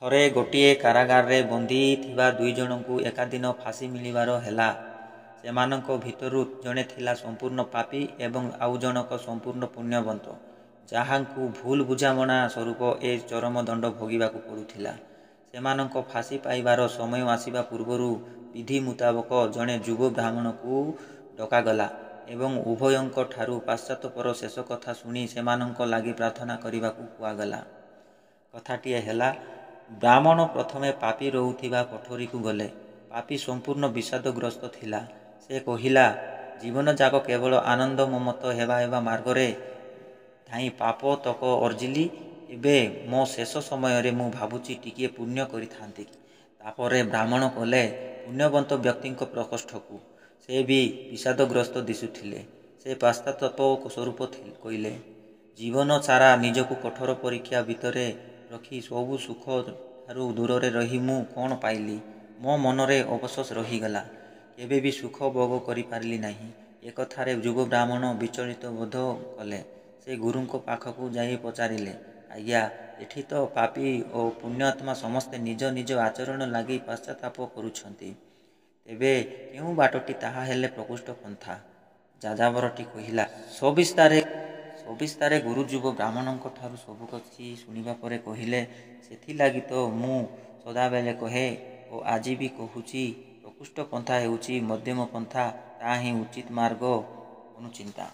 ଥରେ ଗୋଟିଏ କାରାଗାରରେ ବନ୍ଦୀ ଥିବା 2 ଜଣଙ୍କୁ ଏକାଦିନ ଫାଶୀ ମିଳିବାର ହେଲା। ସେମାନଙ୍କ ଭିତରୁ ଜଣେ ଥିଲା ସମ୍ପୂର୍ଣ୍ଣ ପାପୀ ଏବଂ ଆଉ ଜଣକ ସମ୍ପୂର୍ଣ୍ଣ ପୁଣ୍ୟବନ୍ତ, ଯାହାଙ୍କୁ ଭୁଲ ବୁଝାମଣା ସ୍ୱରୂପ ଏ ଚରମ ଦଣ୍ଡ ଭୋଗିବାକୁ ପଡ଼ୁଥିଲା। ସେମାନଙ୍କ ଫାଶୀ ପାଇବାର ସମୟ ଆସିବା ପୂର୍ବରୁ ବିଧି ମୁତାବକ ଜଣେ ଯୁବ ବ୍ରାହ୍ମଣକୁ ଡକାଗଲା ଏବଂ ଉଭୟଙ୍କ ଠାରୁ ପଶ୍ଚାତପର ଶେଷ କଥା ଶୁଣି ସେମାନଙ୍କ ଲାଗି ପ୍ରାର୍ଥନା କରିବାକୁ କୁହାଗଲା। କଥାଟିଏ ହେଲା, ବ୍ରାହ୍ମଣ ପ୍ରଥମେ ପାପୀ ରହୁଥିବା କୋଠରୀକୁ ଗଲେ। ପାପୀ ସମ୍ପୂର୍ଣ୍ଣ ବିଷାଦଗ୍ରସ୍ତ ଥିଲା। ସେ କହିଲା, ଜୀବନଯାକ କେବଳ ଆନନ୍ଦ ମମତ ହେବା ମାର୍ଗରେ ଧାଇଁ ପାପ ତକ ଅର୍ଜିଲି। ଏବେ ମୋ ଶେଷ ସମୟରେ ମୁଁ ଭାବୁଛି ଟିକିଏ ପୁଣ୍ୟ କରିଥାନ୍ତି। ତାପରେ ବ୍ରାହ୍ମଣ କଲେ ପୁଣ୍ୟବନ୍ତ ବ୍ୟକ୍ତିଙ୍କ ପ୍ରକୋଷ୍ଠକୁ। ସେ ବି ବିଷାଦଗ୍ରସ୍ତ ଦିଶୁଥିଲେ। ସେ ପଶ୍ଚାତ୍ତାପ ସ୍ୱରୂପ କହିଲେ, ଜୀବନ ସାରା ନିଜକୁ କଠୋର ପରୀକ୍ଷା ଭିତରେ ରଖି ସବୁ ସୁଖ ଠାରୁ ଦୂରରେ ରହି ମୁଁ କ'ଣ ପାଇଲି? ମୋ ମନରେ ଅବଶୋଷ ରହିଗଲା। କେବେ ବି ସୁଖ ଭୋଗ କରିପାରିଲି ନାହିଁ। ଏ କଥାରେ ଯୁବ ବ୍ରାହ୍ମଣ ବିଚଳିତ ବୋଧ କଲେ। ସେ ଗୁରୁଙ୍କ ପାଖକୁ ଯାଇ ପଚାରିଲେ, ଆଜ୍ଞା, ଏଠି ତ ପାପୀ ଓ ପୁଣ୍ୟାତ୍ମା ସମସ୍ତେ ନିଜ ନିଜ ଆଚରଣ ଲାଗି ପଶ୍ଚାତ୍ତାପ କରୁଛନ୍ତି। ତେବେ କେଉଁ ବାଟଟି ତାହା ହେଲେ ପ୍ରକୃଷ୍ଟ ପନ୍ଥା? ଯାଯାବରଟି କହିଲା, ସବିସ୍ତାରେ ଗୁରୁ ଯୁବ ବ୍ରାହ୍ମଣଙ୍କଠାରୁ ସବୁକିଛି ଶୁଣିବା ପରେ କହିଲେ, ସେଥିଲାଗି ତ ମୁଁ ସଦାବେଳେ କହେ ଓ ଆଜି ବି କହୁଛି, ପ୍ରକୃଷ୍ଟ ପନ୍ଥା ହେଉଛି ମଧ୍ୟମ ପନ୍ଥା। ତାହା ହିଁ ଉଚିତ ମାର୍ଗ। ଅନୁଚିନ୍ତା